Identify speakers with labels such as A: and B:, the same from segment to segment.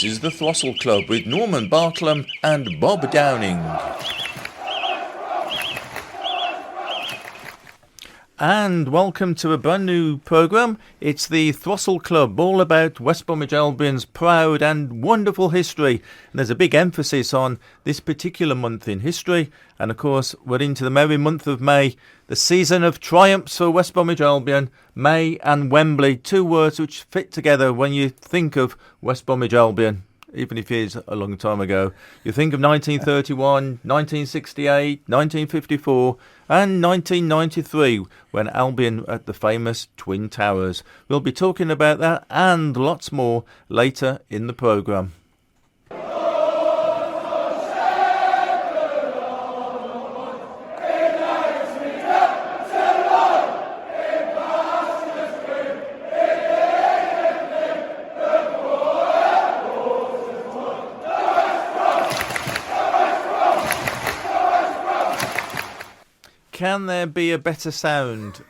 A: This is the Throstle Club with Norman Bartlam and Bob Downing. And welcome to a brand new programme. It's the Throstle Club, all about West Bromwich Albion's proud and wonderful history. And there's a big emphasis on this particular month in history. And of course, we're into the merry month of May, the season of triumphs for West Bromwich Albion. May and Wembley, two words which fit together when you think of West Bromwich Albion. Even if it is a long time ago. You think of 1931, 1968, 1954 and 1993 when Albion at the famous Twin Towers. We'll be talking about that and lots more later in the programme. Can there be a better sound?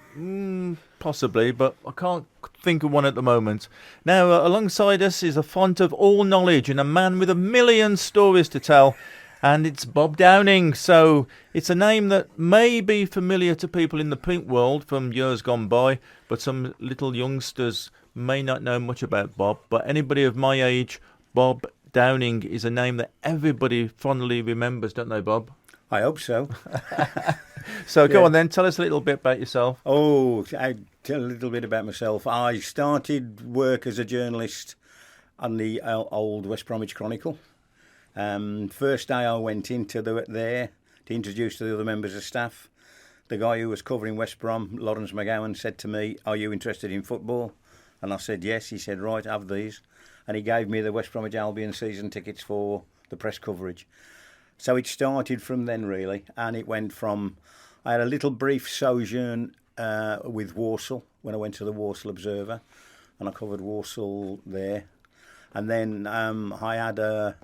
A: Possibly, but I can't think of one at the moment. Now, alongside us is a font of all knowledge and a man with a million stories to tell, and it's Bob Downing. So it's a name that may be familiar to people in the print world from years gone by, but some little youngsters may not know much about Bob. But anybody of my age, Bob Downing is a name that everybody fondly remembers, don't they, Bob?
B: I hope so.
A: So go on then, tell us a little bit about yourself.
B: Oh, I'll tell a little bit about myself. I started work as a journalist on the old West Bromwich Chronicle. First day I went into there to introduce to the other members of staff. The guy who was covering West Brom, Lawrence McGowan, said to me, "Are you interested in football?" And I said, "Yes." He said, "Right, have these." And he gave me the West Bromwich Albion season tickets for the press coverage. So it started from then, really, and it went from... I had a little brief sojourn with Walsall when I went to the Walsall Observer, and I covered Walsall there. And then I had an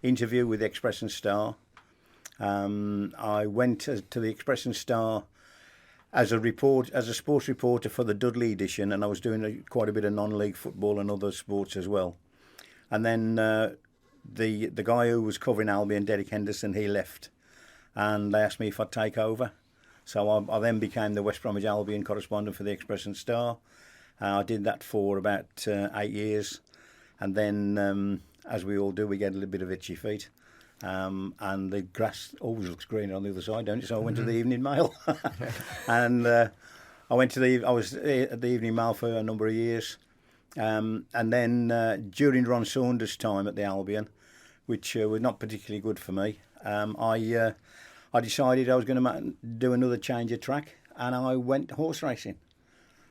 B: interview with the Express and Star. I went to the Express and Star as a sports reporter for the Dudley edition, and I was doing quite a bit of non-league football and other sports as well. And then the guy who was covering Albion, Derek Henderson, he left, and they asked me if I'd take over. So I then became the West Bromwich Albion correspondent for the Express and Star. I did that for about 8 years, and then, as we all do, we get a little bit of itchy feet, and the grass always looks greener on the other side, don't it? So I went to the Evening Mail, and I was at the Evening Mail for a number of years. And then during Ron Saunders' time at the Albion, which was not particularly good for me, I decided I was going to do another change of track, and I went horse racing.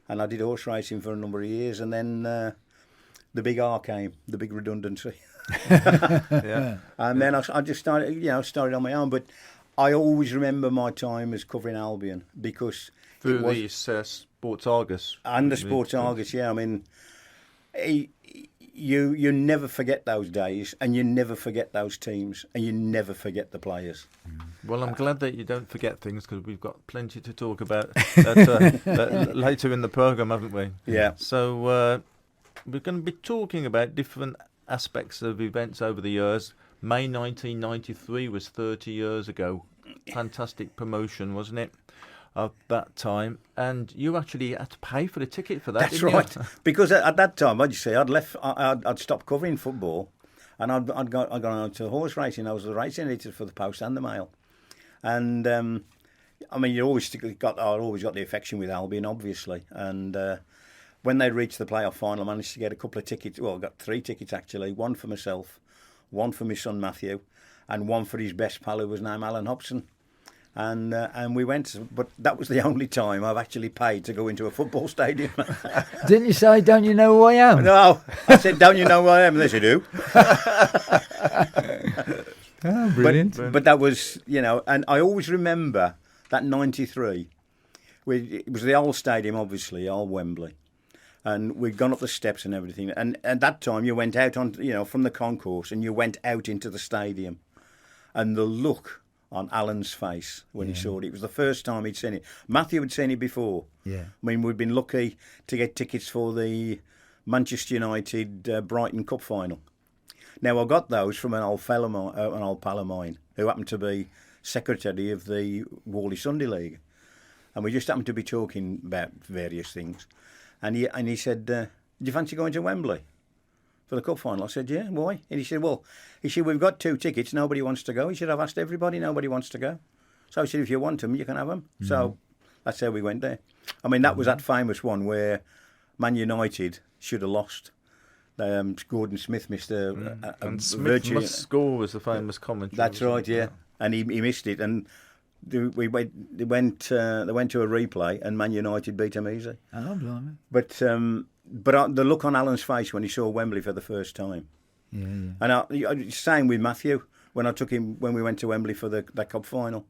B: And I did horse racing for a number of years, and then the big R came, the big redundancy.
A: Yeah.
B: And then I just started on my own. But I always remember my time as covering Albion because...
A: Through the Sports Argus.
B: And the Sports Argus, yeah. I mean... You never forget those days, and you never forget those teams, and you never forget the players.
A: Well, I'm glad that you don't forget things, because we've got plenty to talk about that, later in the programme, haven't we?
B: Yeah.
A: So we're going to be talking about different aspects of events over the years. May 1993 was 30 years ago. Fantastic promotion, wasn't it? At that time, and you actually had to pay for the ticket for that.
B: That's
A: didn't
B: right,
A: you?
B: because at that time, I'd left. I'd stopped covering football, and I'd gone on to horse racing. I was the racing editor for the Post and the Mail, and I mean, I always got the affection with Albion, obviously, and when they reached the playoff final, I managed to get a couple of tickets. Well, I got 3 tickets actually. One for myself, one for my son Matthew, and one for his best pal who was named Alan Hobson. And we went, but that was the only time I've actually paid to go into a football stadium.
C: Didn't you say, "Don't you know who I am"?
B: No, I said, "Don't you know who I am?" And they said, "Who?"
C: Oh, brilliant.
B: But that was, and I always remember that 93. It was the old stadium, obviously, old Wembley. And we'd gone up the steps and everything. And at that time, you went out on, from the concourse, and you went out into the stadium. And the look on Alan's face when he saw it. It was the first time he'd seen it. Matthew had seen it before.
C: Yeah.
B: I mean, we'd been lucky to get tickets for the Manchester United Brighton Cup final. Now, I got those from an old fella, an old pal of mine, who happened to be secretary of the Whalley Sunday League. And we just happened to be talking about various things. And he said, do you fancy going to Wembley for the cup final? I said, yeah, why? And he said, we've got 2 tickets, nobody wants to go. He said, I've asked everybody, nobody wants to go. So I said, if you want them, you can have them. Mm. So that's how we went there. I mean, that was that famous one where Man United should have lost. Gordon Smith missed
A: and Smith must score was the famous commentary.
B: That's right, yeah. And he missed it. And they went to a replay, and Man United beat them easy.
C: Oh, blimey.
B: But the look on Alan's face when he saw Wembley for the first time.
C: Yeah.
B: And same with Matthew when I took him when we went to Wembley for that cup final.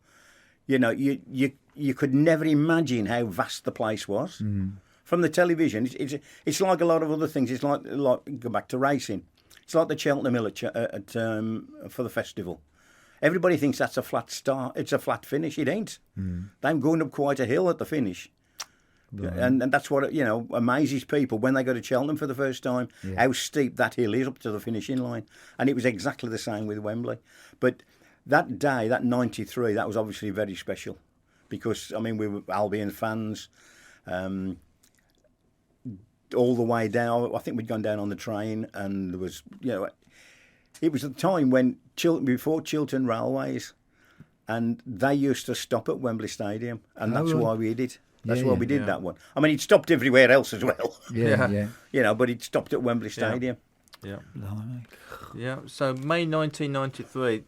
B: You know, you could never imagine how vast the place was. Mm. From the television, it's like a lot of other things. It's like go back to racing. It's like the Cheltenham Hill for the festival. Everybody thinks that's a flat start. It's a flat finish. It ain't. Mm. They're going up quite a hill at the finish. Right. And that's what, amazes people when they go to Cheltenham for the first time, how steep that hill is up to the finishing line. And it was exactly the same with Wembley. But that day, that 93, that was obviously very special because, I mean, we were Albion fans all the way down. I think we'd gone down on the train and there was, it was a time when before Chiltern Railways, and they used to stop at Wembley Stadium, and that's why we did. That's why we did that one. I mean, it stopped everywhere else as well.
C: Yeah.
B: But it stopped at Wembley Stadium.
A: Yeah. So May 1993, it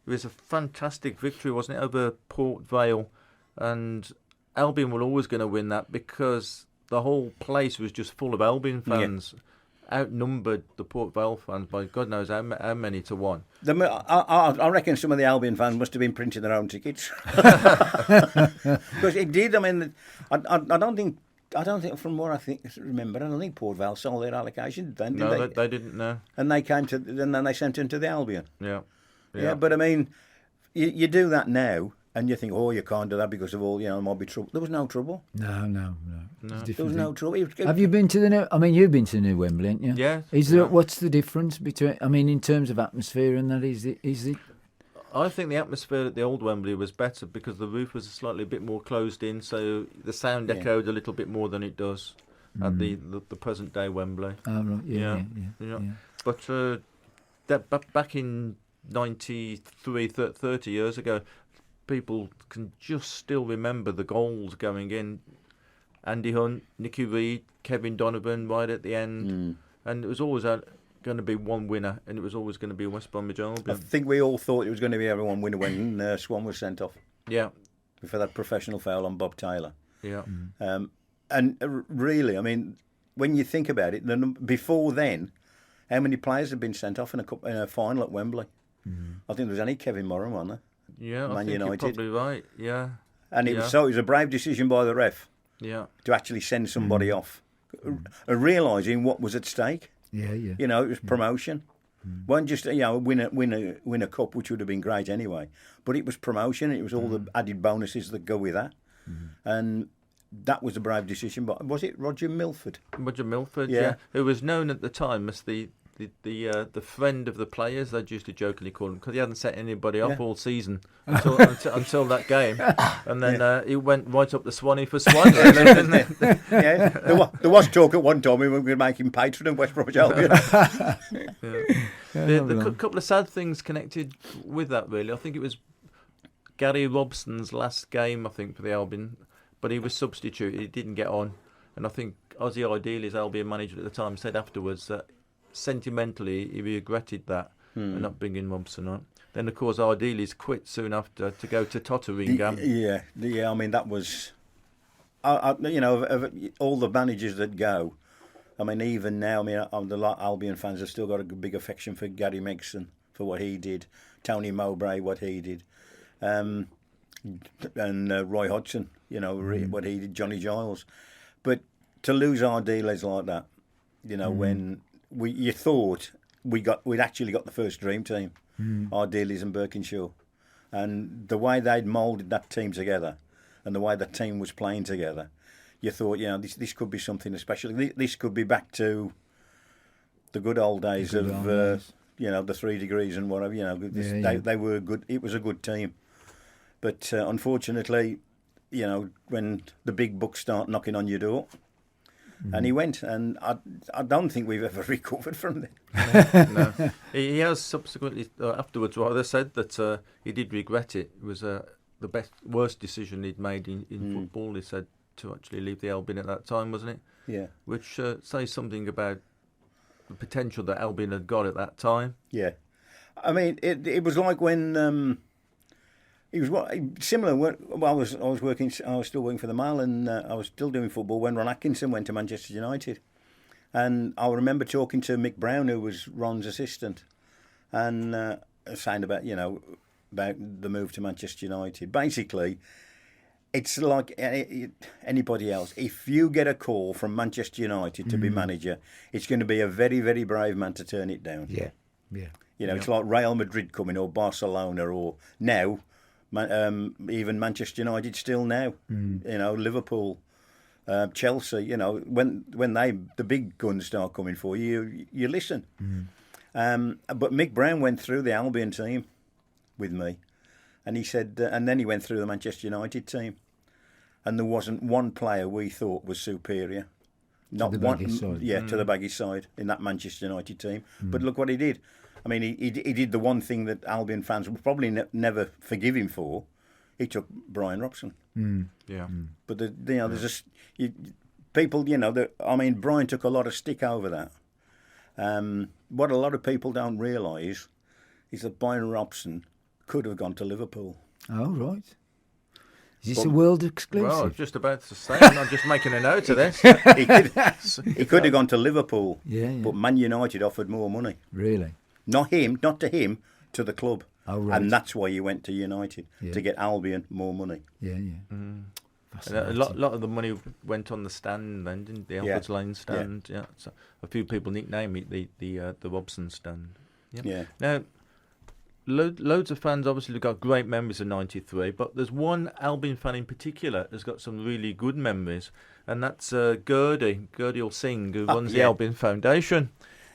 A: was a fantastic victory, wasn't it, over Port Vale, and Albion were always going to win that because the whole place was just full of Albion fans. Outnumbered the Port Vale fans by God knows how many to one.
B: I reckon some of the Albion fans must have been printing their own tickets because it did. I mean, I don't think from what I remember, I don't think Port Vale sold their allocation. Did
A: they? They didn't know.
B: And they came and then they sent them to the Albion.
A: Yeah.
B: But I mean, you do that now. And you think, you can't do that because of all, there might be trouble. There was no trouble.
C: No.
B: There was no trouble.
C: Have you been to the new? I mean, you've been to the new Wembley, haven't you?
A: Yeah.
C: Is there? What's the difference between? I mean, in terms of atmosphere and that, is it?
A: I think the atmosphere at the old Wembley was better because the roof was slightly a bit more closed in, so the sound echoed a little bit more than it does at the present day Wembley.
C: Oh, right. Yeah.
A: But back in 93, 30 years ago, people can just still remember the goals going in. Andy Hunt, Nicky Reid, Kevin Donovan right at the end. And it was always going to be one winner, and it was always going to be West Bromwich Albion.
B: I think we all thought it was going to be everyone winner when Swan was sent off.
A: Yeah.
B: For that professional foul on Bob Taylor.
A: Yeah.
B: And really, I mean, when you think about it, before then, how many players had been sent off in a final at Wembley? I think there was only Kevin Moran, wasn't there?
A: Yeah,
B: Man
A: I think
B: United.
A: you're probably right. Yeah,
B: and it was a brave decision by the ref.
A: Yeah,
B: to actually send somebody off, realising what was at stake.
C: Yeah.
B: It was promotion. Wasn't just win a cup, which would have been great anyway. But it was promotion. It was all the added bonuses that go with that, and that was a brave decision. But was it Roger Milford?
A: Roger Milford, yeah, who was known at the time as the friend of the players. They used to jokingly call him because he hadn't set anybody up all season until that game, and then he went right up the Swanee for Swan.
B: There was talk at one time we were going to make him patron of West Bromwich Albion.
A: The couple of sad things connected with that, really. I think it was Gary Robson's last game, I think, for the Albion, but he was substituted. He didn't get on, and I think Ozzy Ideal's Albion manager at the time said afterwards that sentimentally he regretted that and not bringing Robson on. Then of course Ideal's quit soon after to go to Tottenham.
B: Yeah. I mean that was, of all the managers that go. I mean even now, the Albion fans have still got a big affection for Gary Megson for what he did, Tony Mowbray what he did, and Roy Hodgson, what he did, Johnny Giles. But to lose Ideal's like that, when you thought we'd actually got the first dream team, Ardeleys and Birkinshaw, and the way they'd moulded that team together, and the way the team was playing together, you thought, this could be something special. This could be back to the good old days of the 3 degrees and whatever. They were good. It was a good team, but unfortunately, when the big bucks start knocking on your door, and he went, and I don't think we've ever recovered from that.
A: No. He has subsequently, afterwards, rather, said that he did regret it. It was the worst decision he'd made in football. He said to actually leave the Albion at that time, wasn't it?
B: Yeah.
A: Which says something about the potential that Albion had got at that time.
B: Yeah. I mean, it was like when he was similar. Well, I was still working for the Mail, and I was still doing football when Ron Atkinson went to Manchester United, and I remember talking to Mick Brown, who was Ron's assistant, and saying about the move to Manchester United. Basically, it's like anybody else. If you get a call from Manchester United to be manager, it's going to be a very, very brave man to turn it down.
C: Yeah, yeah.
B: It's like Real Madrid coming, or Barcelona, or now, even Manchester United still now. Liverpool, Chelsea. When the big guns start coming for you, you listen. But Mick Brown went through the Albion team with me, and he said, and then he went through the Manchester United team, and there wasn't one player we thought was superior. Not
C: to the
B: one,
C: Baggies side.
B: To the Baggies side in that Manchester United team. But look what he did. I mean, he did the one thing that Albion fans will probably never forgive him for. He took Brian Robson.
A: Yeah.
B: But there's people. I mean, Brian took a lot of stick over that. What a lot of people don't realise is that Brian Robson could have gone to Liverpool.
C: Oh, right. Is this a world exclusive?
A: Well, I was just about to say, I'm just making a note of this.
B: He could have gone to Liverpool,
C: yeah.
B: But Man United offered more money.
C: Really?
B: Not to him, to the club.
C: Oh, right.
B: And that's why he went to United, to get Albion more money.
C: Yeah.
A: And a lot of the money went on the stand then, didn't the Alfred's Lane stand? Yeah. So a few people nickname it the Robson stand.
B: Yeah.
A: Now, loads of fans obviously have got great memories of '93, but there's one Albion fan in particular that's got some really good memories, and that's Gertie will Singh, who runs the Albion Foundation,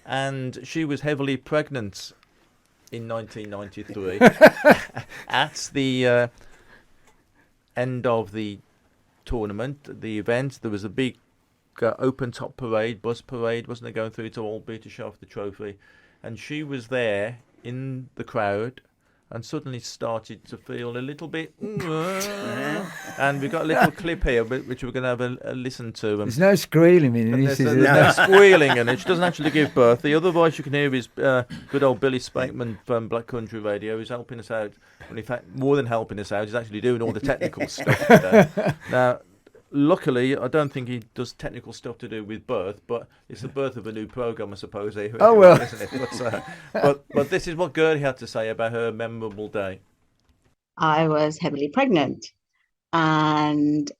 A: and she was heavily pregnant in 1993 at the end of the tournament, the event. There was a big open top parade, bus parade, wasn't it, going through to Albury to show off the trophy, and she was there in the crowd and suddenly started to feel a little bit and we've got a little clip here which we're going to have a listen to.
C: There's no squealing in this, is there?
A: No squealing in it. She doesn't actually give birth. The other voice you can hear is good old Billy Spakeman from Black Country Radio, who's helping us out, and in fact more than helping us out, he's actually doing all the technical stuff today. Now luckily, I don't think he does technical stuff to do with birth, but it's the birth of a new programme, I suppose.
C: Oh, well.
A: Isn't it? But this is what Gertie had to say about her memorable day.
D: I was heavily pregnant, and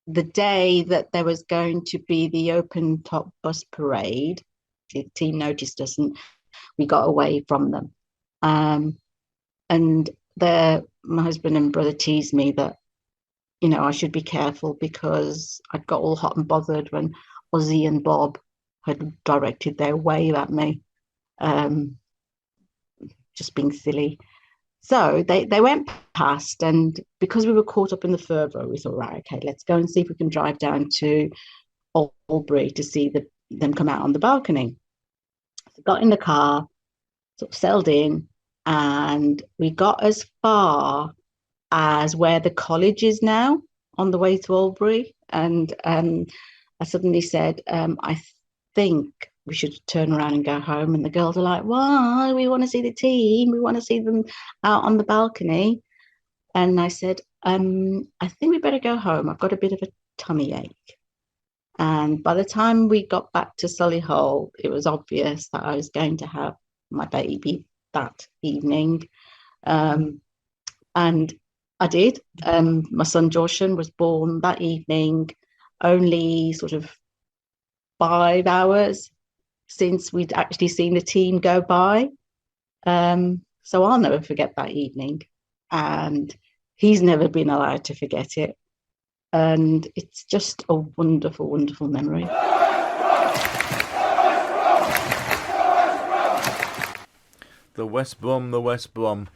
D: the day that there was going to be the open top bus parade, the team noticed us and we got away from them. And my husband and brother teased me that I should be careful because I got all hot and bothered when Ozzy and Bob had directed their wave at me, just being silly. So they went past, and because we were caught up in the fervour, we thought, right, okay, let's go and see if we can drive down to Albury to see them come out on the balcony. So got in the car, sort of sailed in, and we got as far as where the college is now on the way to Albury. And I suddenly said, I think we should turn around and go home. And the girls are like, why? We want to see the team. We want to see them out on the balcony. And I said, I think we better go home. I've got a bit of a tummy ache. And by the time we got back to Solihull, it was obvious that I was going to have my baby that evening. And I did. My son Joshan was born that evening, only sort of 5 hours since we'd actually seen the team go by. So I'll never forget that evening, and he's never been allowed to forget it. And it's just a wonderful, wonderful memory.
A: the West Brom,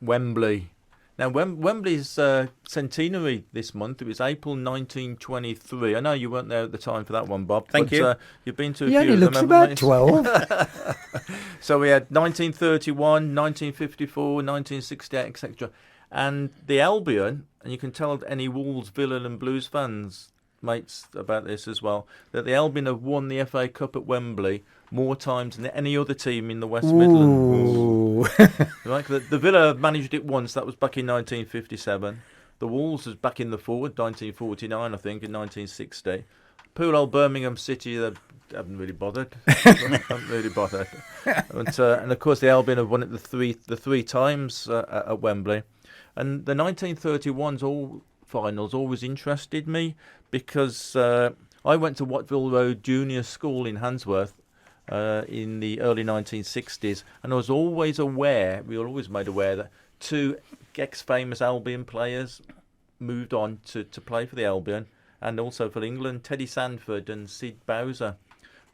A: Wembley. Now, Wembley's centenary this month. It was April 1923. I know you weren't there at the time for that one, Bob.
B: Thank you.
A: You've been to a
C: He
A: few
C: only
A: of
C: looks
A: them,
C: about
A: haven't
C: 12.
A: So we had 1931, 1954, 1968, etc. And the Albion, and you can tell any Wolves, Villa and Blues fans, mates, about this as well, that the Albion have won the FA Cup at Wembley more times than any other team in the West Midlands. Right? The Villa managed it once. That was back in 1957. The Wolves was back in the forward, 1949, I think, in 1960. Poor old Birmingham City, they haven't really bothered. And of course, the Albion have won it the three times at Wembley. And the 1931's finals always interested me because I went to Wattville Road Junior School in Handsworth in the early 1960s, and I was always aware, we were always made aware, that two ex-famous Albion players moved on to play for the Albion and also for England, Teddy Sandford and Sid Bowser.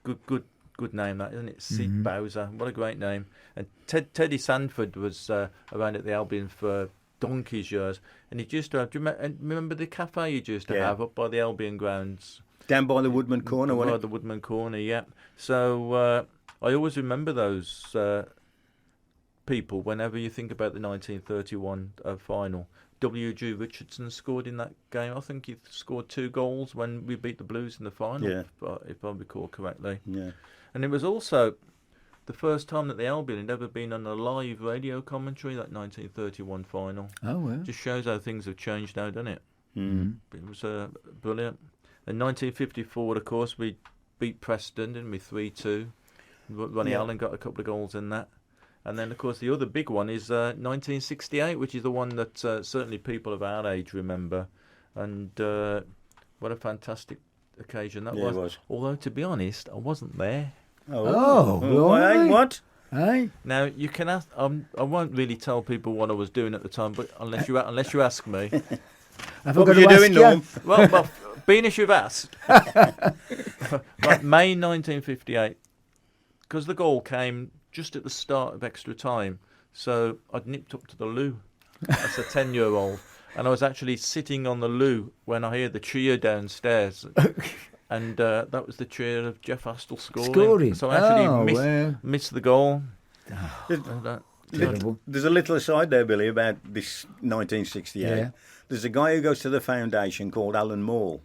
A: Good name, that, isn't it? Sid Bowser, what a great name. And Teddy Sandford was around at the Albion for donkey's years, and he used to have, do you remember the cafe he used to have up by the Albion grounds?
B: Down by the Woodman Corner, wasn't it?
A: The Woodman Corner, yeah. So I always remember those people whenever you think about the 1931 final. W.G. Richardson scored in that game. I think he scored 2 goals when we beat the Blues in the final, if I recall correctly. Yeah. And it was also the first time that the Albion had ever been on a live radio commentary, that 1931 final.
C: Oh, well.
A: Just shows how things have changed now, doesn't it? It was brilliant. In 1954, of course, we beat Preston, didn't we, 3-2. Ronnie Allen got a couple of goals in that. And then, of course, the other big one is 1968, which is the one that certainly people of our age remember. And what a fantastic occasion that was.
B: It was.
A: Although, to be honest, I wasn't there.
B: What?
C: Hey?
A: Now, you can ask... I won't really tell people what I was doing at the time, but unless you ask me...
B: What were you doing, Norm?
A: Well, being as you've asked, like May 1958, because the goal came just at the start of extra time, so I'd nipped up to the loo as a 10-year-old, and I was actually sitting on the loo when I heard the cheer downstairs, and that was the cheer of Jeff Astle scoring. So I actually missed the goal.
B: There's a little aside there, Billy, about this 1968. Yeah. There's a guy who goes to the foundation called Alan Moore,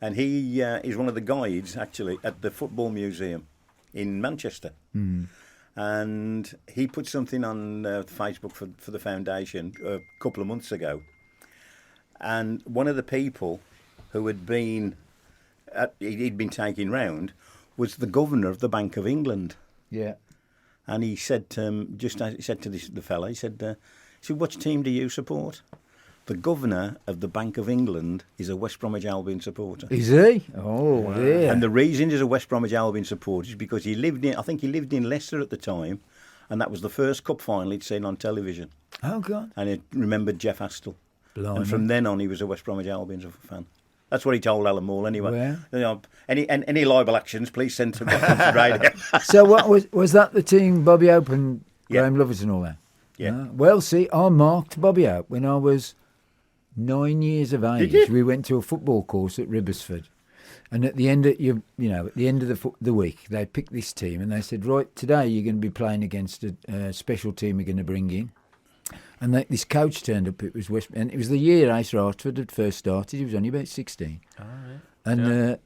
B: and he is one of the guides, actually, at the Football Museum in Manchester. And he put something on Facebook for the foundation a couple of months ago. And one of the people who had been, he'd been taken round, was the governor of the Bank of England.
C: Yeah.
B: And he said, just as he said to the fella, he said, "What team do you support?" The governor of the Bank of England is a West Bromwich Albion supporter.
C: Is he? Oh, wow. Yeah.
B: And the reason he's a West Bromwich Albion supporter is because he lived in Leicester at the time, and that was the first cup final he'd seen on television.
C: Oh, God.
B: And he remembered Jeff Astle.
C: Blimey.
B: And from then on, he was a West Bromwich Albion fan. That's what he told Alan Moore anyway.
C: Well.
B: Any libel actions, please send to radio.
C: So what was that the team, Bobby Hope and Graham Lovett and all that?
B: Yeah.
C: Well, see, I marked Bobby Hope when I was 9 years of age.
B: Did you?
C: We went to a football course at Ribbersford, and at the end of at the end of the week, they picked this team and they said, "Right, today you're going to be playing against a special team we're going to bring in." And this coach turned up. It was and it was the year Ace Hartford had first started. He was only about 16, and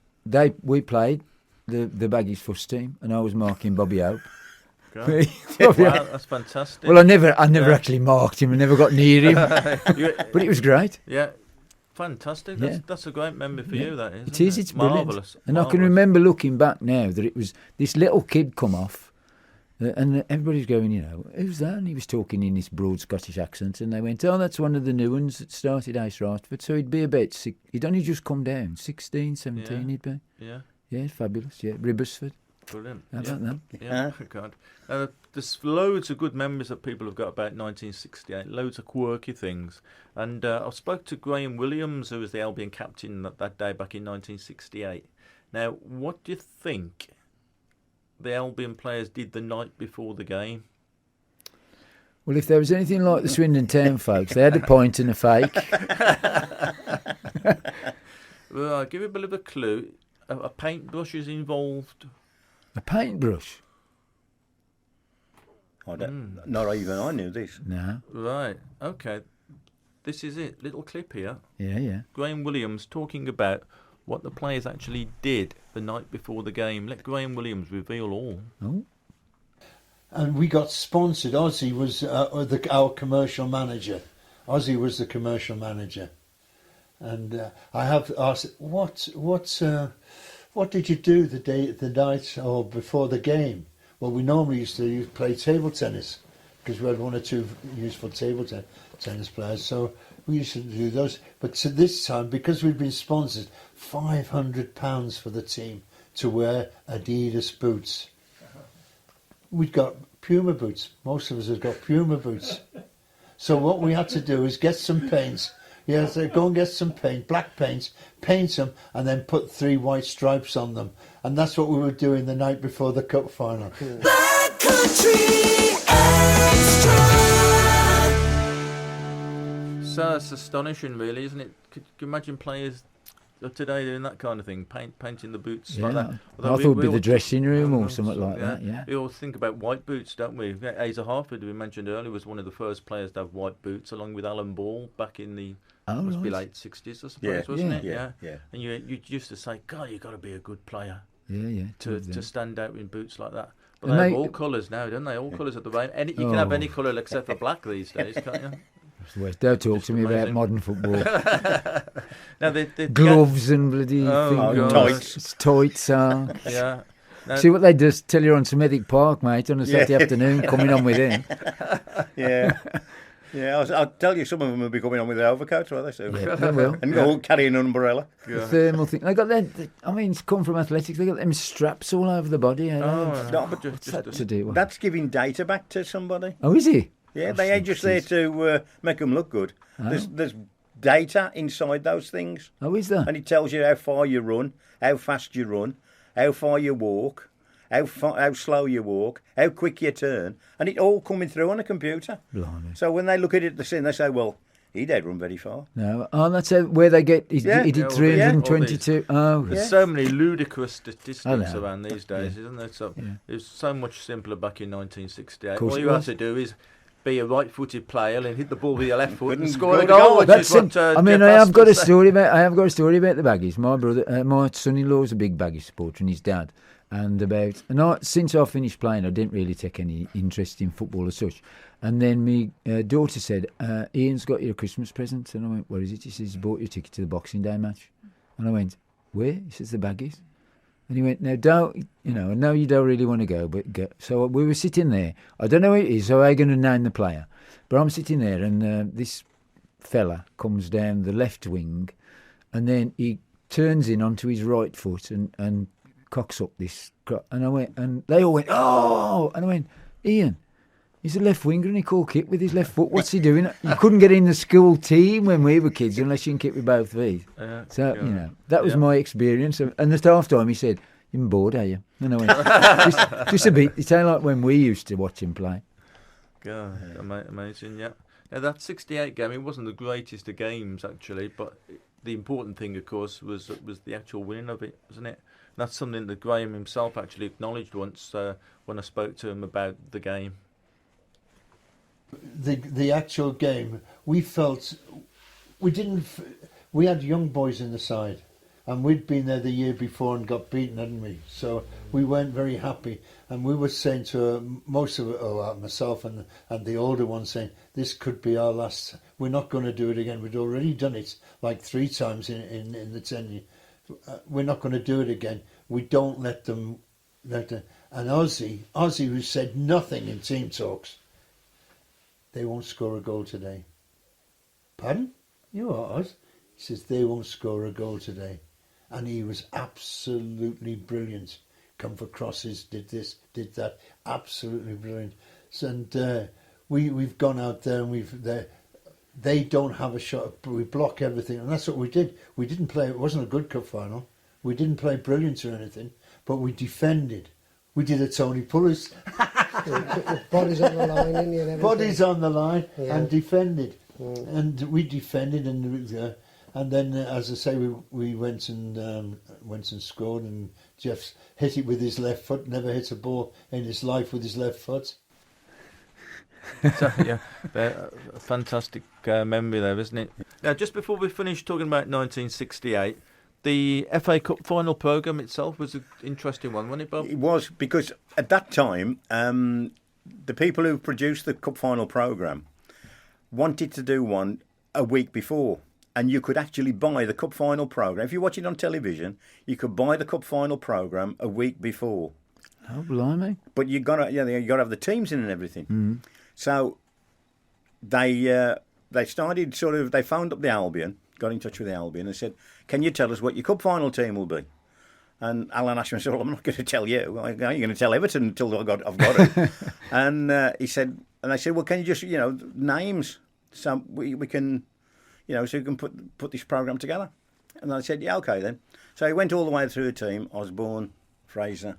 C: we played the Baggies first team, and I was marking Bobby Hope.
A: Wow, that's fantastic.
C: Well, I never actually marked him. I never got near him, but it was great.
A: Yeah, fantastic. That's a great memory for you. That is.
C: It is. It's brilliant.
A: Marvellous.
C: And I can remember looking back now that it was this little kid come off, and everybody's going, who's that? And he was talking in this broad Scottish accent, and they went, "Oh, that's one of the new ones that started Ace Hartford." So he'd be about he'd only just come down, 16, 17 he'd be. Yeah, fabulous. Yeah, Ribbersford.
A: Brilliant.
C: How about that?
A: Yeah, God. There's loads of good memories that people have got about 1968, loads of quirky things. And I spoke to Graham Williams, who was the Albion captain that day back in 1968. Now, what do you think the Albion players did the night before the game?
C: Well, if there was anything like the Swindon Town folks, they had a point and a fake.
A: Well, I'll give you a bit of a clue. A paintbrush is involved.
C: A paintbrush?
B: Not even I knew this.
C: No.
A: Right, okay. This is it. Little clip here.
C: Yeah.
A: Graham Williams talking about what the players actually did the night before the game. Let Graham Williams reveal all.
C: Oh.
E: And we got sponsored. Ozzy was our commercial manager. Ozzy was the commercial manager. And I have asked, what did you do the night or before the game? Well, we normally used to play table tennis because we had one or two useful table tennis players. So we used to do those. But to this time, because we'd been sponsored, £500 for the team to wear Adidas boots. We'd got Puma boots. Most of us had got Puma boots. So what we had to do is get some paints. Yeah, so go and get some paint, black paints, paint them, and then put 3 white stripes on them. And that's what we were doing the night before the cup final.
F: Black Country Extra.
A: So it's astonishing, really, isn't it? Could you imagine players of today doing that kind of thing, painting the boots like that?
C: I thought it would be the dressing room or something like that, yeah.
A: We always think about white boots, don't we? Asa Harford, we mentioned earlier, was one of the first players to have white boots, along with Alan Ball back in the must be late 60s, I suppose, wasn't it?
B: Yeah.
A: And you used to say, God, you've got to be a good player
C: To
A: stand out in boots like that. But they have all colours now, don't they? All colours of the rainbow. You can have any colour except for black these days, can't you?
C: Don't talk to me about modern football.
A: Now
C: Gloves and bloody tights are.
A: Yeah. Now,
C: see what they just tell you on Semitic Park, mate, on a Saturday afternoon, coming on with him.
B: Yeah, I'll tell you, some of them will be coming on with their overcoats, won't they? So.
C: Yeah, they will.
B: And all carrying an umbrella.
C: The thermal thing. They got it's come from athletics. They got them straps all over the body. What's that to do?
B: That's giving data back to somebody.
C: Oh, is he?
B: Yeah, they ain't just there to make them look good.
C: Oh.
B: There's data inside those things.
C: Oh, is there?
B: And it tells you how far you run, how fast you run, how far you walk, how slow you walk, how quick you turn, and it all coming through on a computer.
C: Blimey.
B: So when they look at it, they say, well, he did run very far.
C: No, that's where they get. He did 322.
A: There's so many ludicrous statistics around these days, isn't there? So it was so much simpler back in 1968. All you had to do is be a right-footed player and hit the ball with your left foot and score a goal.
C: I have got a story about the Baggies. My brother, my son-in-law is a big Baggies supporter, and his dad. And since I finished playing, I didn't really take any interest in football as such. And then my daughter said, Ian's got you a Christmas present. And I went, what is it? He says, he's bought you a ticket to the Boxing Day match. And I went, where? He says, the Baggies. And he went, now I know you don't really want to go, but go. So we were sitting there. I don't know who it is, so I'm going to name the player. But I'm sitting there, and this fella comes down the left wing, and then he turns in onto his right foot and cocks up this. And I went, and they all went, oh! And I went, Ian, he's a left winger and he called kick with his left foot. What's he doing? You couldn't get in the school team when we were kids unless you can kick with both feet. That was my experience. And at half time he said, "You're bored, are you?" And I went, just a bit. It sounded like when we used to watch him play.
A: God, amazing, yeah. Now that 68 game, it wasn't the greatest of games actually, but the important thing, of course, was the actual winning of it, wasn't it? And that's something that Graham himself actually acknowledged once when I spoke to him about the game.
E: The actual game, we felt we had young boys in the side, and we'd been there the year before and got beaten, hadn't we? So we weren't very happy, and we were saying to most of myself and the older ones, saying this could be our last. We're not going to do it again. We'd already done it like 3 times in the 10 years. We're not going to do it again. We don't let them. And Ozzy, who said nothing in team talks. They won't score a goal today. Pardon? You are Oz? He says they won't score a goal today. And he was absolutely brilliant. Come for crosses, did this, did that. Absolutely brilliant. And we've gone out there and they don't have a shot. We block everything. And that's what we did. We didn't play. It wasn't a good cup final. We didn't play brilliant or anything. But we defended. We did a Tony Pulis.
G: Bodies on the line, and everything.
E: Bodies on the line
G: Yeah.
E: and defended. And we defended, and then, as I say, we went and scored, and Jeff's hit it with his left foot, never hit a ball in his life with his left foot.
A: So, yeah, a fantastic memory there, isn't it? Now, just before we finish talking about 1968, the FA Cup final programme itself was an interesting one, wasn't it, Bob?
B: It was, because at that time, the people who produced the cup final programme wanted to do one a week before. And you could actually buy the cup final programme. If you watch it on television, you could buy the cup final programme a week before.
C: Oh, blimey.
B: But you got to have the teams in and everything. So they started they phoned up the Albion, got in touch with the Albion and said, "Can you tell us what your cup final team will be?" And Alan Ashman said, "Well, I'm not going to tell you. You're going to tell Everton until I've got it." And he said, and I said, "Well, can you just names so we can." So you can put this programme together. And I said, yeah, okay then. So he went all the way through the team: Osborne, Fraser,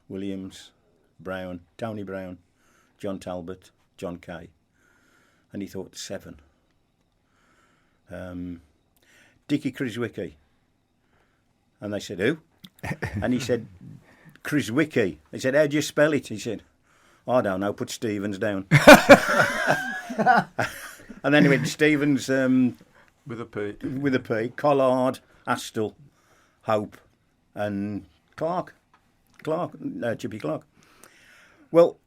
B: Williams, Brown, Tony Brown, John Talbot, John Kay. And he thought 7. Dickie Criswicki. And they said, who? And he said, Criswicki. They said, how do you spell it? He said, I don't know, put Stevens down. And then he went Stevens
A: With a P.
B: with a P, Collard, Astle, Hope, and Chippy Clark. Well,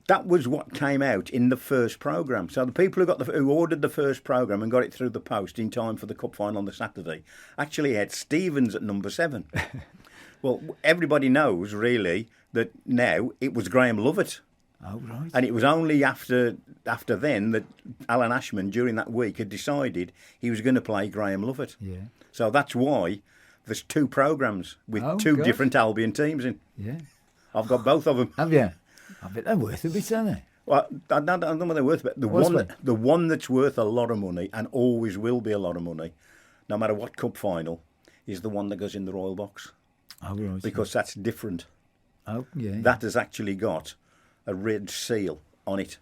B: that was what came out in the first programme. So the people who ordered the first programme and got it through the post in time for the cup final on the Saturday actually had Stevens at number 7. Well, everybody knows really that now it was Graham Lovett.
C: Oh, right.
B: And it was only after then that Alan Ashman, during that week, had decided he was going to play Graham Lovett.
C: Yeah.
B: So that's why there's 2 programmes with
C: Oh,
B: 2
C: gosh.
B: different Albion teams in.
C: Yeah.
B: I've got both of them.
C: Have you? I bet they're worth a bit, aren't they?
B: Well, I don't know what they're worth, but the one that's worth a lot of money and always will be a lot of money, no matter what cup final, is the one that goes in the Royal Box.
C: Oh, right.
B: Because that's different.
C: Oh, yeah.
B: That has actually got a red seal on it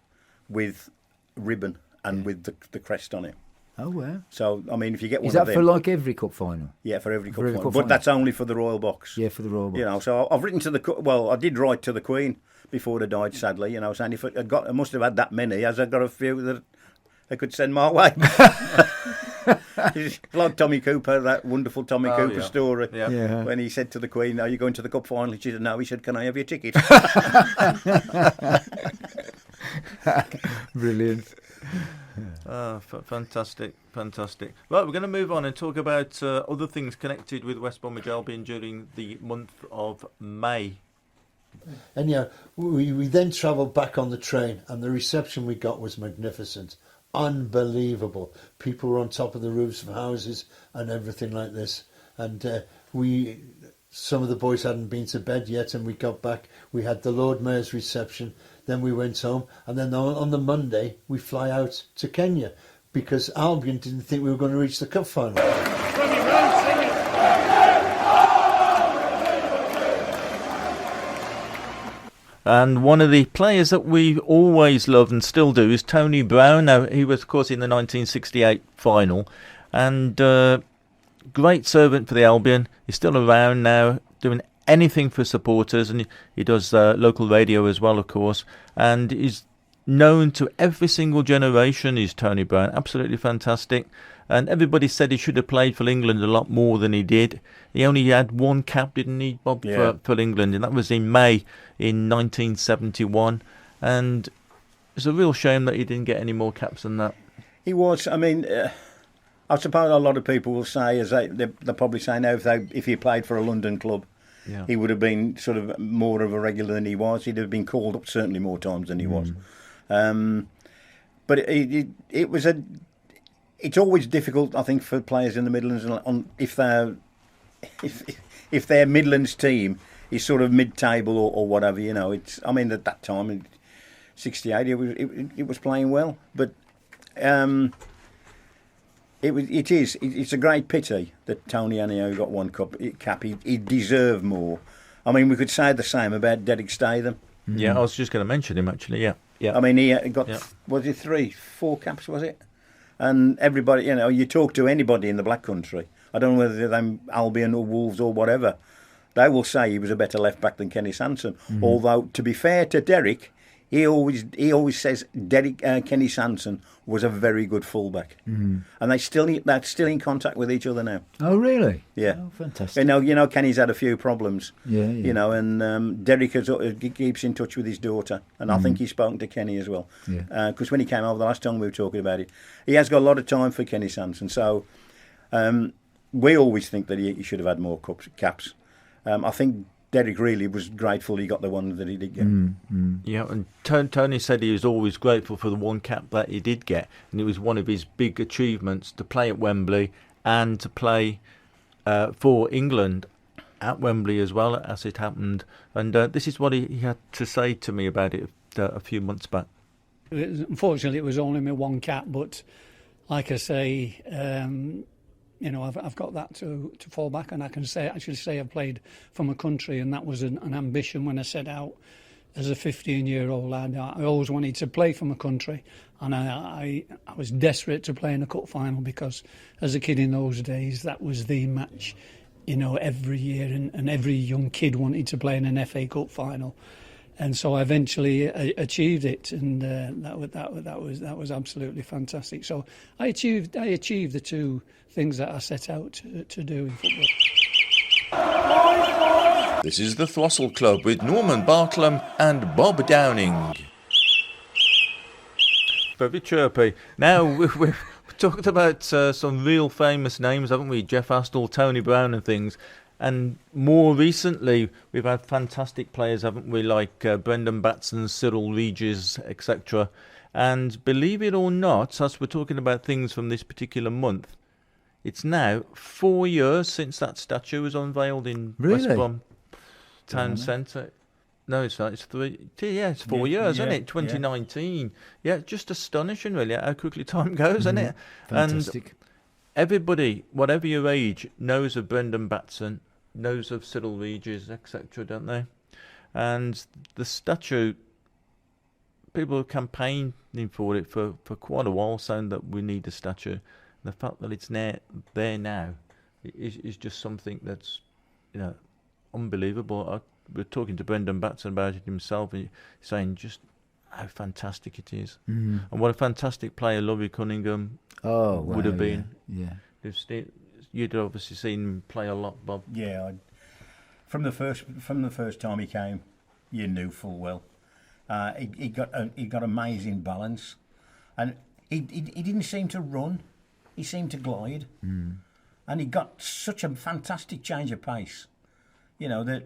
B: with ribbon and with the crest on it.
C: Oh, well.
B: So, I mean, if you get one
C: Is
B: of
C: that
B: them...
C: for like every cup final?
B: Yeah, for every cup
C: every
B: final.
C: cup
B: But
C: final.
B: that's only for the Royal Box.
C: Yeah, for the Royal Box.
B: So I've written to I did write to the Queen before they died, sadly, saying if I must have had that many, as I got a few that I could send my way. It's like Tommy Cooper, that wonderful Tommy Cooper story.
A: Yeah.
C: Yeah.
B: When he said to the Queen, are you going to the cup final? She said, no. He said, can I have your ticket?
C: Brilliant.
A: Fantastic. Right, we're going to move on and talk about other things connected with West Bromwich Albion during the month of May.
E: And we then travelled back on the train, and the reception we got was magnificent. Unbelievable. People were on top of the roofs of houses and everything like this. And some of the boys hadn't been to bed yet, and we got back. We had the Lord Mayor's reception. Then we went home, and then on the Monday we fly out to Kenya because Albion didn't think we were going to reach the cup final.
A: And one of the players that we always loved and still do is Tony Brown. Now, he was, of course, in the 1968 final. And great servant for the Albion. He's still around now, doing anything for supporters. And he does local radio as well, of course. And he's known to every single generation, is Tony Brown. Absolutely fantastic. And everybody said he should have played for England a lot more than he did. He only had 1 cap, didn't he, Bob, for England? And that was in May in 1971. And it's a real shame that he didn't get any more caps than that.
B: He was. I mean, I suppose a lot of people will say, they're probably saying now, if he played for a London club, he would have been sort of more of a regular than he was. He'd have been called up certainly more times than he was. But it was it's always difficult, I think, for players in the Midlands, if their Midlands team is sort of mid-table or whatever. It's. I mean, at that time, in '68, it was playing well, but it's a great pity that Tony Anio got 1 cap. He deserved more. I mean, we could say the same about Derek Statham.
A: Yeah, I was just going to mention him actually. Yeah, yeah.
B: I mean, he got,
A: Yeah.
B: was it 4 caps, was it? And everybody, you talk to anybody in the Black Country, I don't know whether they're Albion or Wolves or whatever, they will say he was a better left back than Kenny Sansom. Although, to be fair to Derek, he always says Kenny Sansom was a very good fullback, and they're still in contact with each other now.
C: Oh, really?
B: Yeah.
C: Oh, fantastic.
B: Kenny's had a few problems.
C: Yeah, yeah.
B: And Derek keeps in touch with his daughter, and I think he's spoken to Kenny as well.
C: Yeah.
B: Because when he came over the last time we were talking about it, he has got a lot of time for Kenny Sansom. So we always think that he should have had more caps. I think Derek really was grateful he got the one that he did get.
A: Yeah, and Tony said he was always grateful for the one cap that he did get, and it was one of his big achievements to play at Wembley and to play for England at Wembley as well, as it happened. And this is what he had to say to me about it a few months back.
H: Unfortunately, it was only my one cap, but like I say, I've got that to fall back on. I can actually say I played for my country, and that was an ambition when I set out as a 15-year-old lad. I always wanted to play for my country, and I was desperate to play in a cup final because as a kid in those days, that was the match, every year, and every young kid wanted to play in an FA Cup final. And so I eventually achieved it, and that was absolutely fantastic. So I achieved the two things that I set out to do in football.
A: This is the Throstle Club with Norman Bartlam and Bob Downing. Very chirpy. Now we've talked about some real famous names, haven't we? Jeff Astle, Tony Brown, and things. And more recently, we've had fantastic players, haven't we, like Brendan Batson, Cyril Regis, etc. And believe it or not, as we're talking about things from this particular month, it's now 4 years since that statue was unveiled in West Brom Town Centre. No, it's not. It's 3. Yeah, it's 4 years, isn't it? 2019. Yeah, just astonishing, really, how quickly time goes, isn't it?
C: Fantastic.
A: And everybody, whatever your age, knows of Brendan Batson, knows of Cyril Regis, etc., don't they? And the statue, people are campaigning for it for quite a while, saying that we need a statue. The fact that it's there now is just something that's, unbelievable. We're talking to Brendan Batson about it himself, and he's saying just how fantastic it is, and what a fantastic player Laurie Cunningham would have been.
C: Yeah.
A: You'd obviously seen him play a lot, Bob.
B: Yeah, from the first time he came, you knew full well. He got amazing balance, and he didn't seem to run. He seemed to glide, and he got such a fantastic change of pace. That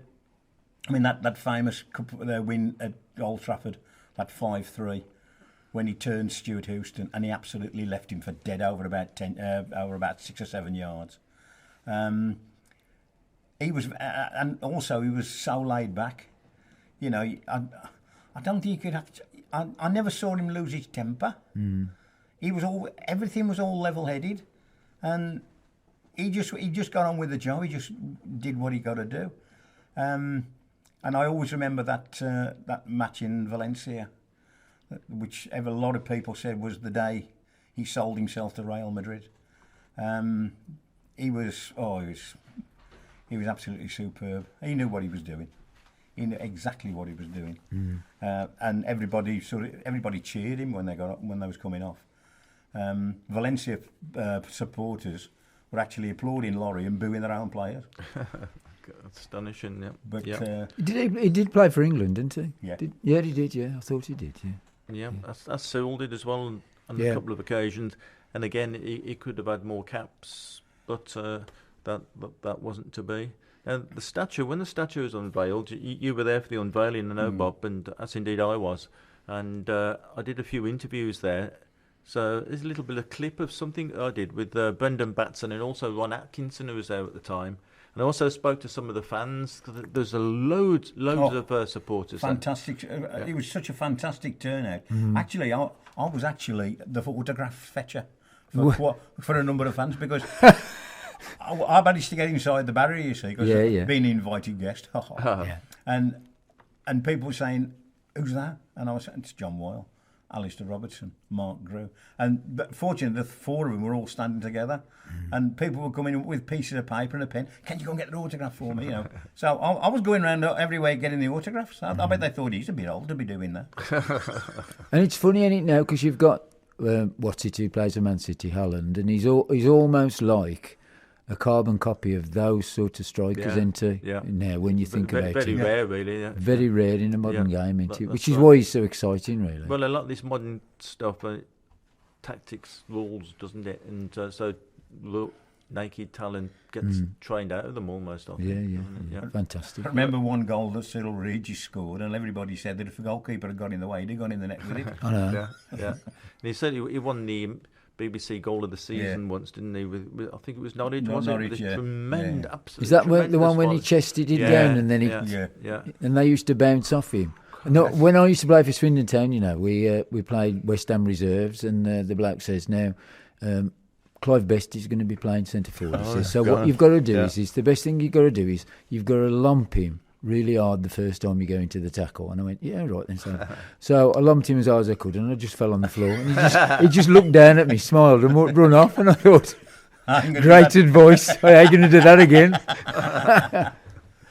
B: famous win at Old Trafford, that 5-3, when he turned Stuart Houston and he absolutely left him for dead over about 6 or 7 yards. He was, and also he was so laid back. I don't think you could have. I never saw him lose his temper. Everything was all level-headed, and he just got on with the job. He just did what he got to do. And I always remember that match in Valencia, which a lot of people said was the day he sold himself to Real Madrid. He was absolutely superb. He knew what he was doing. He knew exactly what he was doing. And everybody cheered him when they was coming off. Valencia supporters were actually applauding Laurie and booing their own players.
A: Astonishing, yeah.
B: But
C: he did play for England, didn't he?
B: Yeah.
C: He did. Yeah, I thought he did.
A: Yeah, as Cyril did as well on a couple of occasions. And again, he could have had more caps, but that wasn't to be. And the statue, when the statue was unveiled, you were there for the unveiling, I know, Bob, and as indeed I was. And I did a few interviews there. So there's a little bit of clip of something I did with Brendan Batson and also Ron Atkinson, who was there at the time. And I also spoke to some of the fans. There's loads of supporters.
B: Fantastic! It was such a fantastic turnout. Actually, I was actually the photograph fetcher for a number of fans because I managed to get inside the barrier. You see, because being an invited guest. And people were saying, who's that? And I was saying, it's John Boyle, Alistair Robertson, Mark Grew. But fortunately, the four of them were all standing together, and people were coming with pieces of paper and a pen. Can you go and get an autograph for me? So I was going around everywhere getting the autographs. I bet they thought he's a bit old to be doing that.
C: And it's funny, ain't it, now, because you've got who plays for Man City, Holland, and he's almost like a carbon copy of those sort of strikers, now when you think about it.
A: Very rare, really. Yeah.
C: Very rare in a modern game, isn't it? Which is
A: right.
C: why he's so exciting, really.
A: Well, a lot of this modern stuff, tactics rules, doesn't it? And so naked talent gets trained out of them almost, I think.
C: Yeah. Fantastic.
B: I remember one goal that Cyril Regis scored, and everybody said that if the goalkeeper had gone in the way, he'd have gone in the net with it.
C: I know.
A: Yeah. And he said he won the BBC Goal of the Season once, didn't he? With I think it was Norwich,
B: Norwich,
A: it? Tremendous, absolutely.
C: Is that the one when he chested it down and then and they used to bounce off him? No, when I used to play for Swindon Town, we played West Ham reserves, and the bloke says now, Clive Best is going to be playing centre forward. So what you've got to do is the best thing you've got to do is you've got to lump him really hard the first time you go into the tackle. And I went, yeah, right then. So I lumped him as hard as I could, and I just fell on the floor. And he just looked down at me, smiled, and run off. And I thought, great advice. How are you going to do that again?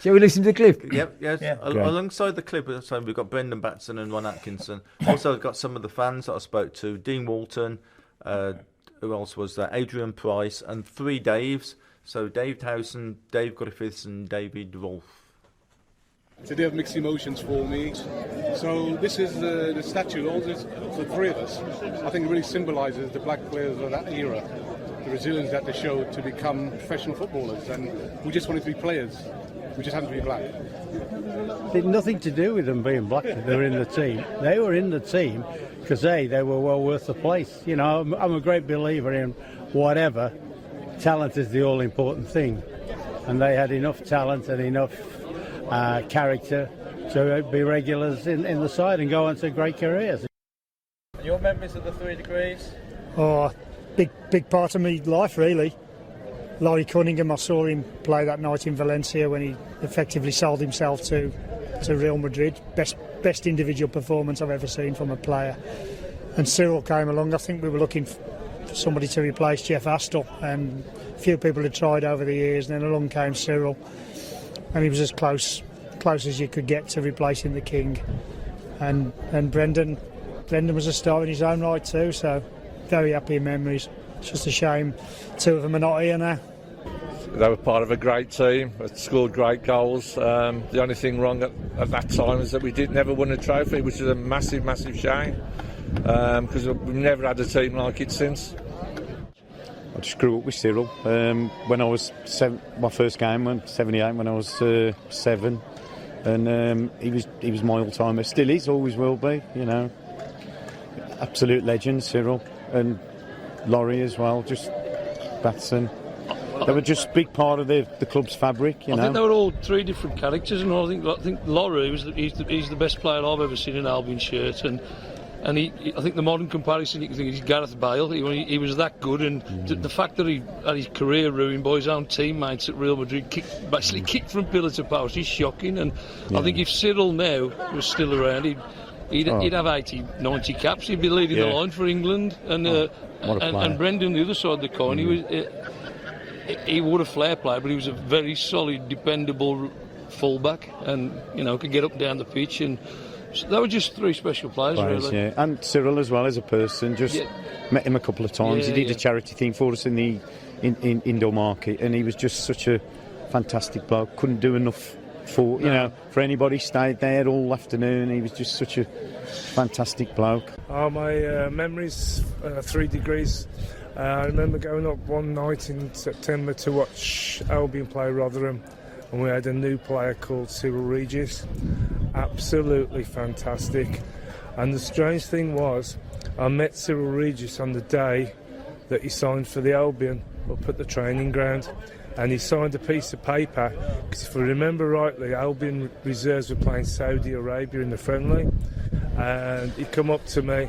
C: Shall we listen to the clip?
A: Yep, yes. Yeah. Alongside the clip, so we've got Brendan Batson and Ron Atkinson. Also, I've got some of the fans that I spoke to. Dean Walton, who else was there? Adrian Price, and three Daves. So Dave Towson, Dave Griffiths, and David Rolfe.
I: It's a day of mixed emotions for me. So this is the statue, all this, the three of us. I think it really symbolises the black players of that era, the resilience that they showed to become professional footballers. And we just wanted to be players. We just happened to be black.
J: It had nothing to do with them being black. They were in the team. They were in the team because they were well worth the place. I'm a great believer in whatever. Talent is the all-important thing. And they had enough talent and enough character to be regulars in the side and go on to great careers.
A: Your memories of the 3 degrees?
K: Oh, big part of my life, really. Laurie Cunningham, I saw him play that night in Valencia when he effectively sold himself to Real Madrid. Best individual performance I've ever seen from a player. And Cyril came along. I think we were looking for somebody to replace Jeff Astle, and a few people had tried over the years, and then along came Cyril. And he was as close as you could get to replacing the King. And Brendan was a star in his own right too, so very happy memories. It's just a shame two of them are not here now.
L: They were part of a great team, scored great goals. The only thing wrong at that time is that we never won a trophy, which is a massive, massive shame, because we've never had a team like it since.
M: I just grew up with Cyril. When I was my first game went 78 when I was 7, and he was my all-timer. Still is, always will be. Absolute legend, Cyril, and Laurie as well. Just Batson. They were just a big part of the club's fabric.
N: I think they were all three different characters, and I think Laurie he's the best player I've ever seen in an Albion shirt, and I think the modern comparison you can think is Gareth Bale. He was that good, and the fact that he had his career ruined by his own teammates at Real Madrid, kicked from pillar to post, is shocking. And I think if Cyril now was still around, he'd have 80, 90 caps. He'd be leading the line for England. And Brendan, the other side of the coin, he was a flair player, but he was a very solid, dependable fullback, and could get up and down the pitch. And so they were just three special players, really.
M: Yeah. And Cyril as well as a person. Just met him a couple of times. He did a charity thing for us in the indoor market, and he was just such a fantastic bloke. Couldn't do enough for for anybody. Stayed there all afternoon. He was just such a fantastic bloke.
O: My memories, 3 degrees. I remember going up one night in September to watch Albion play Rotherham, and we had a new player called Cyril Regis. Absolutely fantastic. And the strange thing was, I met Cyril Regis on the day that he signed for the Albion up at the training ground, and he signed a piece of paper, because if I remember rightly, Albion reserves were playing Saudi Arabia in the friendly, and he come up to me,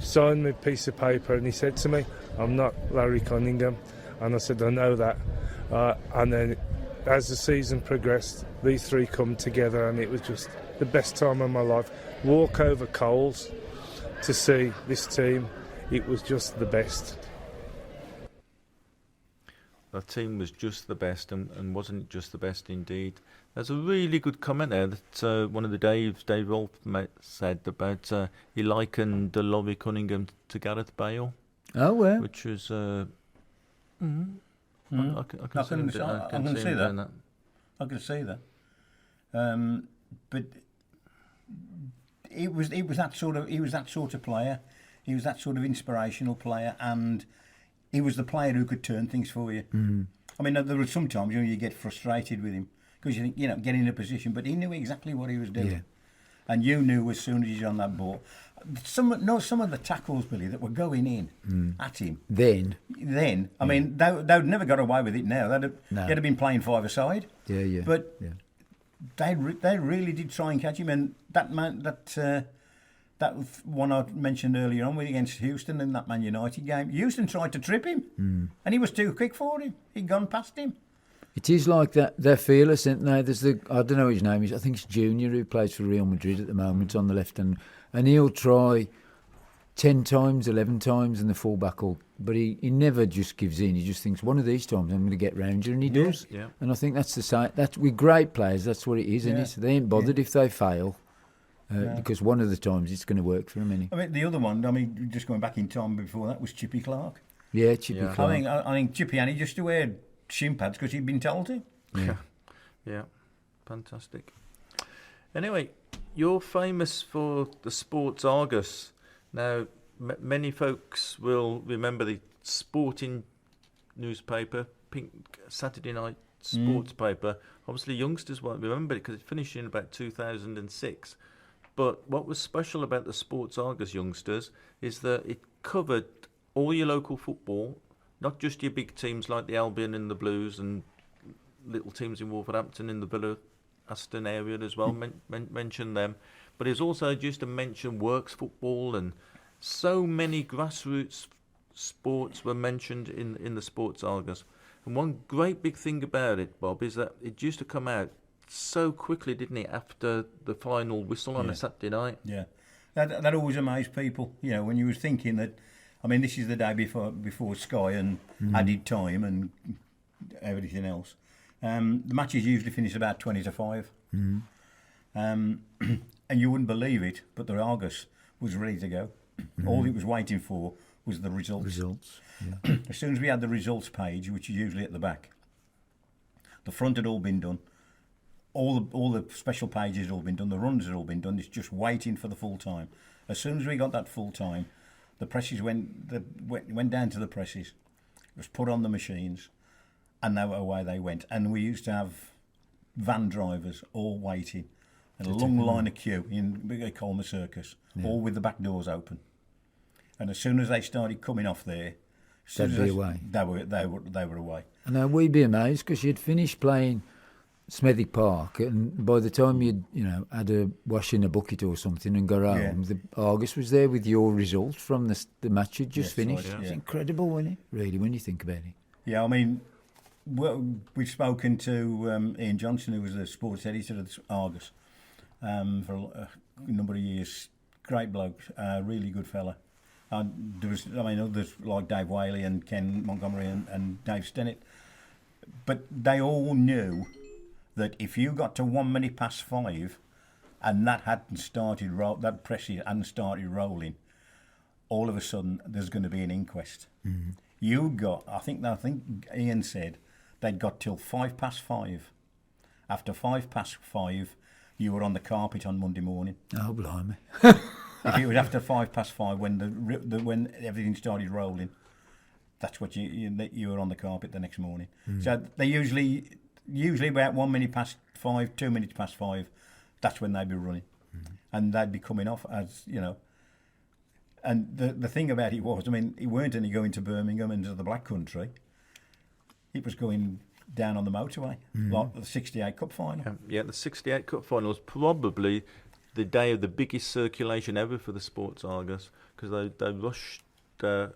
O: signed me a piece of paper, and he said to me, "I'm not Larry Cunningham." And I said, "I know that." And then as the season progressed, these three come together, and it was just the best time of my life. Walk over coals to see this team, it was just the best.
A: The team was just the best, and wasn't just the best indeed. There's a really good comment there that one of the Dave Rolfe said about he likened Laurie Cunningham to Gareth Bale.
C: Oh, well.
A: Which was... I
B: I
A: can see
B: that. I can see that. But he was that sort of player. He was that sort of inspirational player, and he was the player who could turn things for you.
C: Mm.
B: I mean, there were sometimes you get frustrated with him because you think, get in a position, but he knew exactly what he was doing.
C: Yeah.
B: And you knew as soon as he's on that ball. Some of the tackles, Billy, that were going in at him.
C: Then,
B: I mean, they would never got away with it now. They'd have been playing five-a-side.
C: Yeah.
B: But they really did try and catch him. And that man, that one I mentioned earlier on against Houston in that Man United game, Houston tried to trip him, and he was too quick for him. He'd gone past him.
C: It is like that. They're fearless, aren't they? There's I don't know what his name is. I think it's Junior who plays for Real Madrid at the moment on the left, and he'll try 10 times, 11 times, and the fullback will. But he never just gives in. He just thinks one of these times I'm going to get round you, and he does.
A: Yeah.
C: And I think that's the side. That with great players, that's what it is, isn't it? They ain't bothered if they fail, because one of the times it's going to work for them. Innit?
B: I mean, the other one. I mean, just going back in time before that was Chippy Clark.
C: Yeah, Chippy Clark.
B: I think Chippy Annie just to wear shin pads because he'd been told to.
A: Yeah, fantastic. Anyway, you're famous for the Sports Argus. Now, many folks will remember the sporting newspaper, Pink Saturday Night Sports paper. Obviously, youngsters won't remember it because it finished in about 2006. But what was special about the Sports Argus, youngsters, is that it covered all your local football, not just your big teams like the Albion and the Blues and little teams in Wolverhampton in the Villa Aston area as well, mention them. But it's also just to mention works football, and so many grassroots sports were mentioned in the Sports Argus. And one great big thing about it, Bob, is that it used to come out so quickly, didn't it, after the final whistle on a Saturday night?
B: Yeah, that always amazed people, when you was thinking that, I mean, this is the day before Sky and added time and everything else. The matches usually finish about 20 to 5. And you wouldn't believe it, but the Argus was ready to go. All it was waiting for was the results. As soon as we had the results page, which is usually at the back, the front had all been done. All the special pages had all been done. The runs had all been done. It's just waiting for the full time. As soon as we got that full time, the presses went down to the presses. It was put on the machines, and away they went. And we used to have van drivers all waiting, and a long line of queue in Colma Circus, all with the back doors open. And as soon as they started coming off there,
C: they'd be away.
B: They were away.
C: And we'd be amazed because you'd finished playing Smethwick Park, and by the time you'd had a wash in a bucket or something and got home, the Argus was there with your results from the match you'd just finished. It's incredible, wasn't it? Really, when you think about it.
B: Yeah, I mean, we've spoken to Ian Johnson, who was the sports editor of the Argus for a number of years. Great bloke, really good fella. There was, others like Dave Whaley and Ken Montgomery and Dave Stennett, but they all knew that if you got to 1 minute past 5 and that hadn't started that press hadn't started rolling, all of a sudden there's going to be an inquest. You got, I think Ian said they'd got till 5 past 5. After 5 past 5, you were on the carpet on Monday morning.
C: Oh, blimey!
B: If it was after 5 past 5 when everything started rolling, that's what you were on the carpet the next morning. So they usually about 1 minute past 5, 2 minutes past 5, that's when they'd be running, and they'd be coming off as And the thing about it was, it weren't only going to Birmingham and to the Black Country. It was going down on the motorway, like the 68 Cup final.
A: Yeah, the 68 Cup final was probably the day of the biggest circulation ever for the Sports Argus, because they rushed down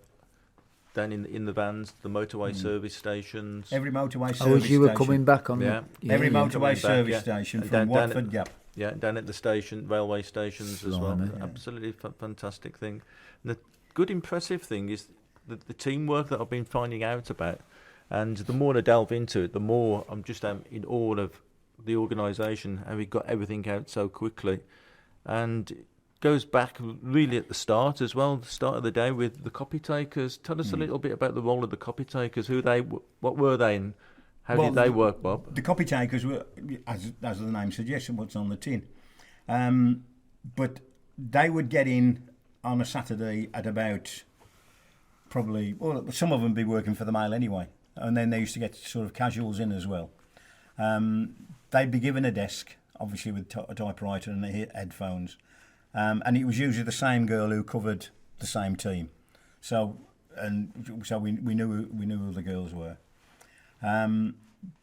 A: down in the vans, the motorway service stations.
B: Every motorway service
C: Oh, as you were
B: station.
C: coming back on
B: Every motorway
A: Coming back,
B: service station
A: And
B: from
A: down
B: Watford
A: at,
B: Gap.
A: Yeah, down at the station, railway stations as well.
C: Blimey.
A: Absolutely fantastic thing. And the good impressive thing is the teamwork that I've been finding out about. And the more I delve into it, the more I'm just in awe of the organisation, how we got everything out so quickly. And it goes back really at the start as well, the start of the day with the copy takers. Tell us a little bit about the role of the copy takers, what were they and how did they work, Bob?
B: The copy takers were, as the name suggests, what's on the tin. But they would get in on a Saturday at about probably, well, some of them would be working for the Mail anyway. And then they used to get sort of casuals in as well. They'd be given a desk, obviously with a typewriter and headphones. And it was usually the same girl who covered the same team. So we knew who the girls were.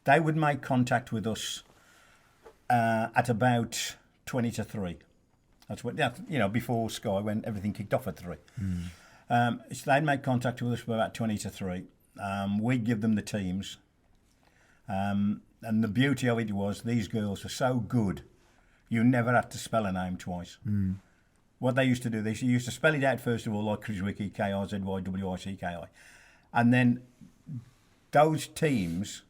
B: They would make contact with us at about 20 to 3. That's what, before Sky, when everything kicked off at 3. So they'd make contact with us about 20 to 3. We'd give them the teams. And the beauty of it was these girls were so good, you never had to spell a name twice. What they used to do, they used to spell it out first of all, like Criswicky, K-R-Z-Y-W-I-C-K-I. And then those teams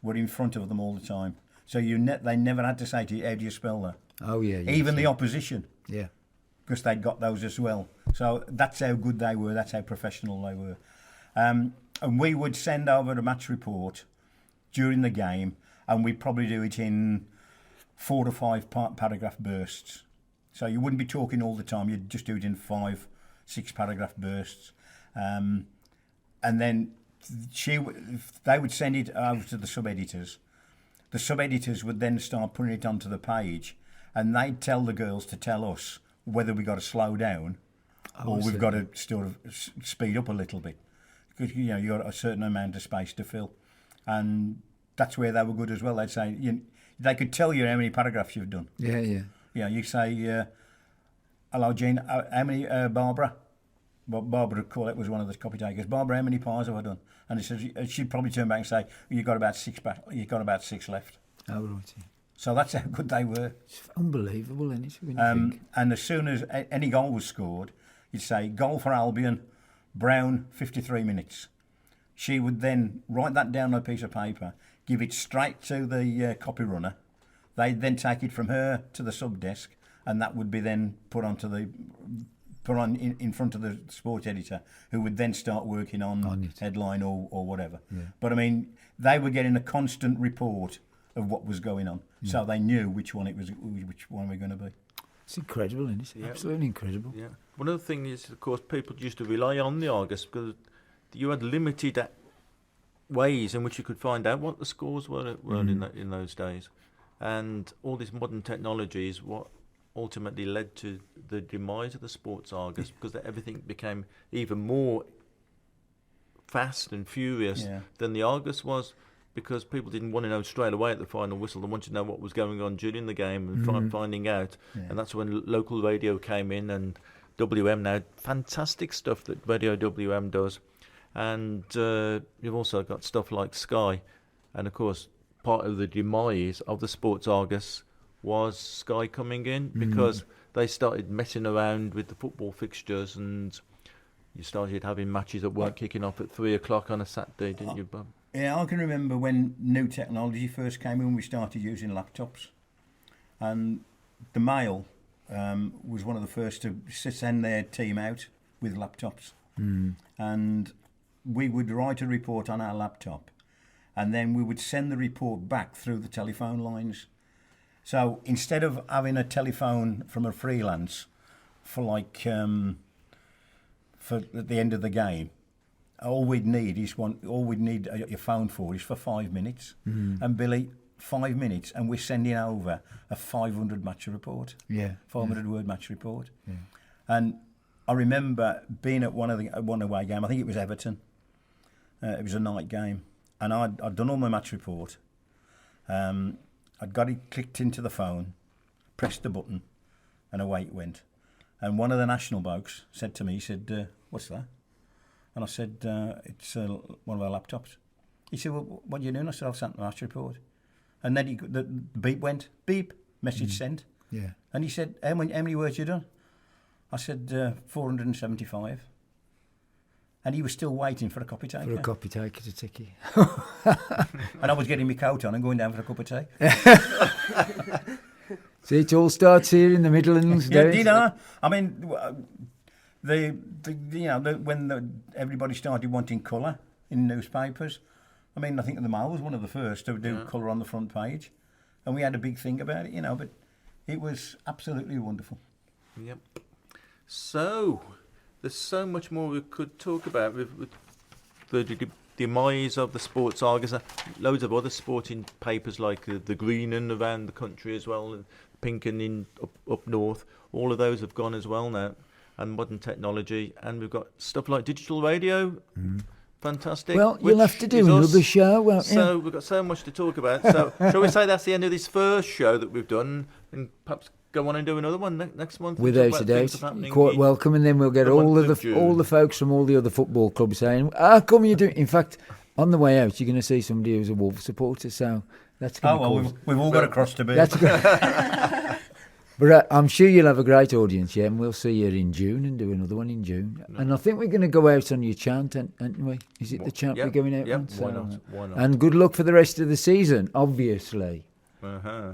B: were in front of them all the time. So they never had to say to you, how do you spell that?
C: Oh, yeah.
B: Even the opposition.
C: Yeah.
B: Because they'd got those as well. So that's how good they were, that's how professional they were. And we would send over a match report during the game, and we'd probably do it in 4 to 5 paragraph bursts. So you wouldn't be talking all the time, you'd just do it in 5, 6 paragraph bursts. And then they would send it over to the sub-editors. The sub-editors would then start putting it onto the page, and they'd tell the girls to tell us whether we got to slow down or we've got to sort of speed up a little bit. Because, you've got a certain amount of space to fill. And that's where they were good as well. They'd say, they could tell you how many paragraphs you've done.
C: Yeah, yeah.
B: Yeah, you say, hello, Jean, how many, Barbara? Well, Barbara would call it, was one of the copy takers. Barbara, how many pies have I done? And it says, she'd probably turn back and say, you've got about 6 left.
C: Oh, right. Yeah.
B: So that's how good they were.
C: It's unbelievable, isn't it? When you think.
B: And as soon as any goal was scored, you'd say, goal for Albion, Brown, 53 minutes. She would then write that down on a piece of paper, give it straight to the copy runner. They'd then take it from her to the sub desk, and that would be then put on in front of the sports editor, who would then start working on headline or whatever.
C: Yeah.
B: But I mean, they were getting a constant report of what was going on, so they knew which one we're going to be.
C: It's incredible, isn't it?
A: Yeah.
C: Absolutely incredible.
A: Yeah. One of the things is, of course, people used to rely on the Argus because you had limited ways in which you could find out what the scores were in those days. And all this modern technology is what ultimately led to the demise of the Sports Argus, because everything became even more fast and furious than the Argus was, because people didn't want to know straight away at the final whistle. They wanted to know what was going on during the game and finding out. Yeah. And that's when local radio came in, and WM now, fantastic stuff that Radio WM does. And you've also got stuff like Sky. And of course, part of the demise of the Sports Argus was Sky coming in, because they started messing around with the football fixtures, and you started having matches that weren't kicking off at 3 o'clock on a Saturday, didn't you, Bob?
B: Yeah, I can remember when new technology first came in, we started using laptops. And the Mail was one of the first to send their team out with laptops. And we would write a report on our laptop, and then we would send the report back through the telephone lines. So instead of having a telephone from a freelance for at the end of the game, all we'd need your phone for is for 5 minutes. And Billy, 5 minutes, and we're sending over a 500 match report.
C: Yeah.
B: 500 word match report.
C: Yeah.
B: And I remember being at one away game, I think it was Everton. It was a night game. And I'd done all my match report. I'd got it clicked into the phone, pressed the button, and away it went. And one of the national blokes said to me, he said, what's that? And I said, it's one of our laptops. He said, well, what are you doing? I said, I've sent the match report. And then the beep went, beep, message sent.
C: Yeah.
B: And he said, how many words you done? I said, 475. And he was still waiting for a copy taker.
C: For a copy taker to tick it.
B: And I was getting my coat on and going down for a cup of tea.
C: See, it all starts here in the Midlands.
B: Yeah, you know, I mean, when everybody started wanting colour in newspapers, I mean, I think the Mail was one of the first to do colour on the front page. And we had a big thing about it, you know, but it was absolutely wonderful.
A: Yep. So, there's so much more we could talk about with the demise of the Sports Argus. Loads of other sporting papers like the Green and around the country as well, and Pink and in up north. All of those have gone as well now, and modern technology. And we've got stuff like digital radio. Fantastic.
C: Well, you'll have to do another show, won't you?
A: So we've got so much to talk about. So shall we say that's the end of this first show that we've done, and perhaps go on and do another one next month?
C: Without a doubt, you're quite welcome. And then we'll get all the folks from all the other football clubs saying, "How come you do?" In fact, on the way out, you're going to see somebody who's a Wolves supporter. So that's going to
B: we've all got a cross to bear.
C: That's But I'm sure you'll have a great audience, yeah, and we'll see you in June and do another one in June. No. And I think we're going to go out on your chant, aren't we? Is it the chant we're going out on?
A: Why not?
C: And good luck for the rest of the season, obviously.
A: Uh-huh.